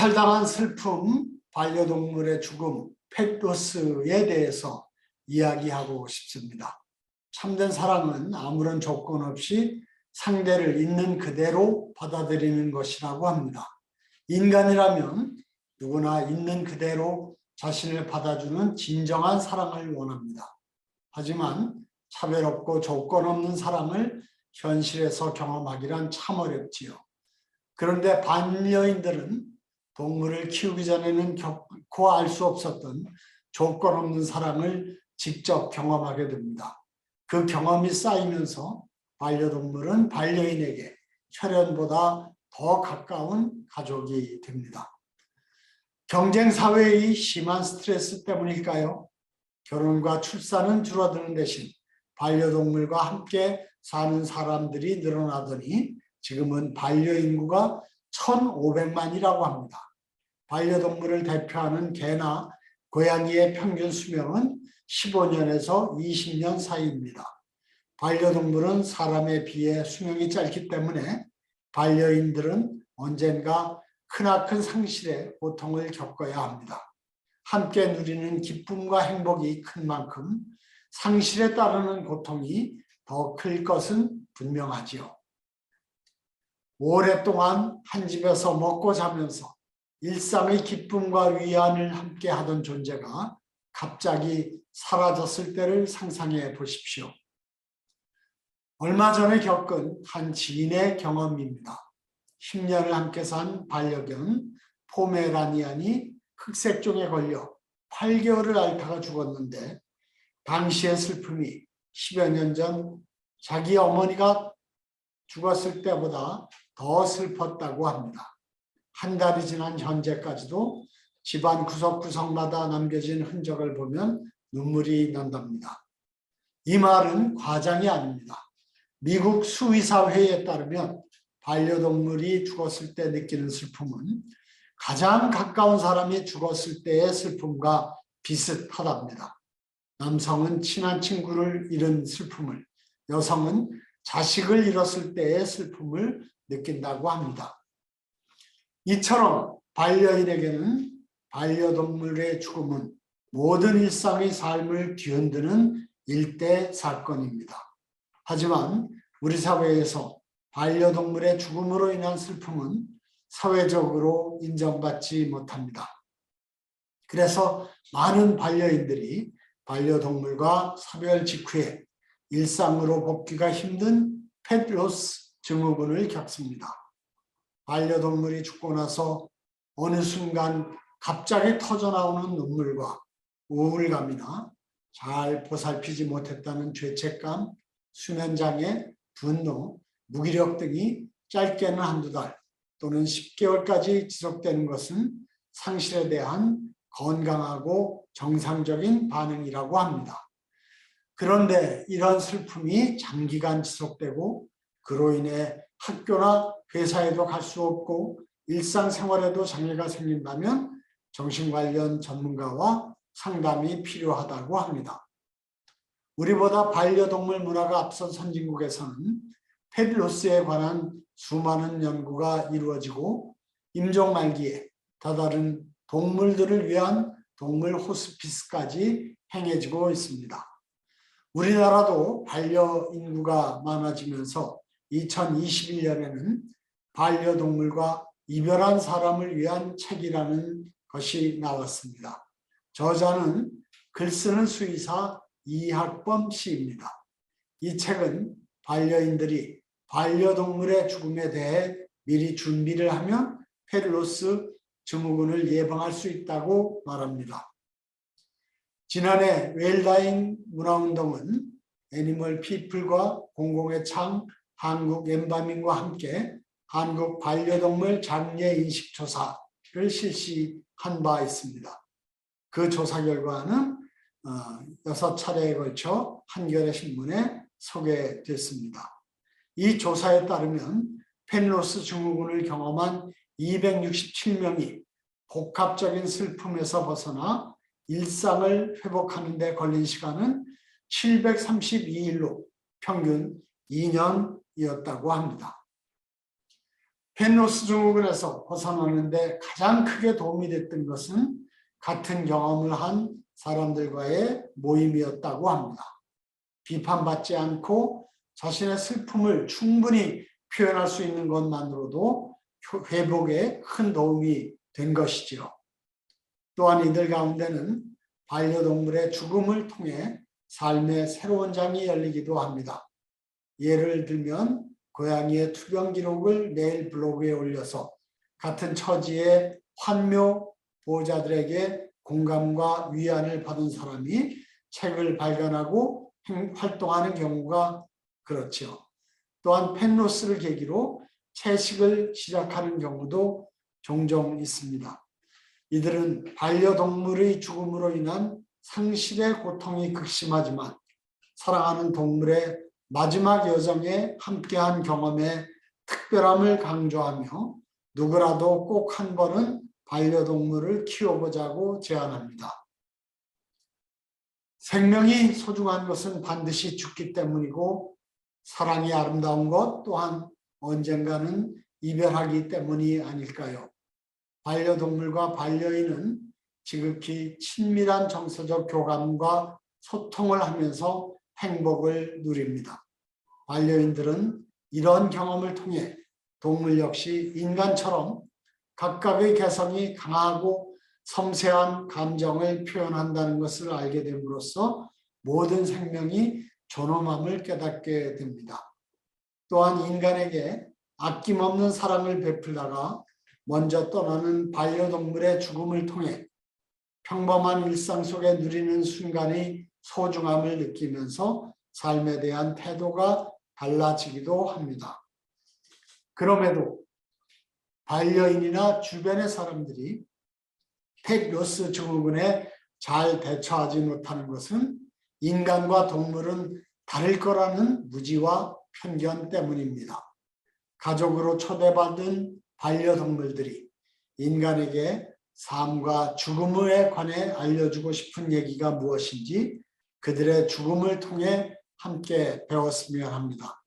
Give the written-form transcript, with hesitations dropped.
약탈당한 슬픔, 반려동물의 죽음, 펫로스에 대해서 이야기하고 싶습니다. 참된 사랑은 아무런 조건 없이 상대를 있는 그대로 받아들이는 것이라고 합니다. 인간이라면 누구나 있는 그대로 자신을 받아주는 진정한 사랑을 원합니다. 하지만 차별 없고 조건 없는 사랑을 현실에서 경험하기란 참 어렵지요. 그런데 반려인들은 동물을 키우기 전에는 결코 알 수 없었던 조건 없는 사랑을 직접 경험하게 됩니다. 그 경험이 쌓이면서 반려동물은 반려인에게 혈연보다 더 가까운 가족이 됩니다. 경쟁사회의 심한 스트레스 때문일까요? 결혼과 출산은 줄어드는 대신 반려동물과 함께 사는 사람들이 늘어나더니 지금은 반려인구가 1,500만이라고 합니다. 반려동물을 대표하는 개나 고양이의 평균 수명은 15년에서 20년 사이입니다. 반려동물은 사람에 비해 수명이 짧기 때문에 반려인들은 언젠가 크나큰 상실의 고통을 겪어야 합니다. 함께 누리는 기쁨과 행복이 큰 만큼 상실에 따르는 고통이 더 클 것은 분명하지요. 오랫동안 한 집에서 먹고 자면서 일상의 기쁨과 위안을 함께 하던 존재가 갑자기 사라졌을 때를 상상해 보십시오. 얼마 전에 겪은 한 지인의 경험입니다. 10년을 함께 산 반려견 포메라니안이 흑색종에 걸려 8개월을 앓다가 죽었는데 당시의 슬픔이 10여 년 전 자기 어머니가 죽었을 때보다 더 슬펐다고 합니다. 한 달이 지난 현재까지도 집안 구석구석마다 남겨진 흔적을 보면 눈물이 난답니다. 이 말은 과장이 아닙니다. 미국 수의사회에 따르면 반려동물이 죽었을 때 느끼는 슬픔은 가장 가까운 사람이 죽었을 때의 슬픔과 비슷하답니다. 남성은 친한 친구를 잃은 슬픔을, 여성은 자식을 잃었을 때의 슬픔을 느낀다고 합니다. 이처럼 반려인에게는 반려동물의 죽음은 모든 일상의 삶을 뒤흔드는 일대 사건입니다. 하지만 우리 사회에서 반려동물의 죽음으로 인한 슬픔은 사회적으로 인정받지 못합니다. 그래서 많은 반려인들이 반려동물과 사별 직후에 일상으로 복귀가 힘든 펫로스 증후군을 겪습니다. 반려동물이 죽고 나서 어느 순간 갑자기 터져나오는 눈물과 우울감이나 잘 보살피지 못했다는 죄책감, 수면장애, 분노, 무기력 등이 짧게는 한두 달 또는 10개월까지 지속되는 것은 상실에 대한 건강하고 정상적인 반응이라고 합니다. 그런데 이런 슬픔이 장기간 지속되고 그로 인해 학교나 회사에도 갈 수 없고 일상생활에도 장애가 생긴다면 정신관련 전문가와 상담이 필요하다고 합니다. 우리보다 반려동물 문화가 앞선 선진국에서는 펫로스에 관한 수많은 연구가 이루어지고 임종 말기에 다다른 동물들을 위한 동물 호스피스까지 행해지고 있습니다. 우리나라도 반려인구가 많아지면서 2021년에는 반려동물과 이별한 사람을 위한 책이라는 것이 나왔습니다. 저자는 글쓰는 수의사 이학범 씨입니다. 이 책은 반려인들이 반려동물의 죽음에 대해 미리 준비를 하면 펫로스 증후군을 예방할 수 있다고 말합니다. 지난해 웰다잉 문화운동은 애니멀 피플과 공공의 창, 한국 엠바민과 함께 한국 반려동물 장애인식조사를 실시한 바 있습니다. 그 조사 결과는 6차례에 걸쳐 한겨레 신문에 소개됐습니다. 이 조사에 따르면 펫로스 증후군을 경험한 267명이 복합적인 슬픔에서 벗어나 일상을 회복하는 데 걸린 시간은 732일로 평균 2년이었다고 합니다. 펜로스 증후군에서 벗어나는데 가장 크게 도움이 됐던 것은 같은 경험을 한 사람들과의 모임이었다고 합니다. 비판받지 않고 자신의 슬픔을 충분히 표현할 수 있는 것만으로도 회복에 큰 도움이 된 것이지요. 또한 이들 가운데는 반려동물의 죽음을 통해 삶의 새로운 장이 열리기도 합니다. 예를 들면 고양이의 투병 기록을 매일 블로그에 올려서 같은 처지의 환묘 보호자들에게 공감과 위안을 받은 사람이 책을 발간하고 활동하는 경우가 그렇죠. 또한 펜로스를 계기로 채식을 시작하는 경우도 종종 있습니다. 이들은 반려동물의 죽음으로 인한 상실의 고통이 극심하지만 사랑하는 동물의 마지막 여정에 함께한 경험의 특별함을 강조하며 누구라도 꼭 한 번은 반려동물을 키워보자고 제안합니다. 생명이 소중한 것은 반드시 죽기 때문이고 사랑이 아름다운 것 또한 언젠가는 이별하기 때문이 아닐까요? 반려동물과 반려인은 지극히 친밀한 정서적 교감과 소통을 하면서 행복을 누립니다. 반려인들은 이런 경험을 통해 동물 역시 인간처럼 각각의 개성이 강하고 섬세한 감정을 표현한다는 것을 알게 됨으로써 모든 생명이 존엄함을 깨닫게 됩니다. 또한 인간에게 아낌없는 사랑을 베풀다가 먼저 떠나는 반려동물의 죽음을 통해 평범한 일상 속에 누리는 순간의 소중함을 느끼면서 삶에 대한 태도가 달라지기도 합니다. 그럼에도 반려인이나 주변의 사람들이 펜로스 증후군에 잘 대처하지 못하는 것은 인간과 동물은 다를 거라는 무지와 편견 때문입니다. 가족으로 초대받은 반려동물들이 인간에게 삶과 죽음에 관해 알려주고 싶은 얘기가 무엇인지 그들의 죽음을 통해 함께 배웠으면 합니다.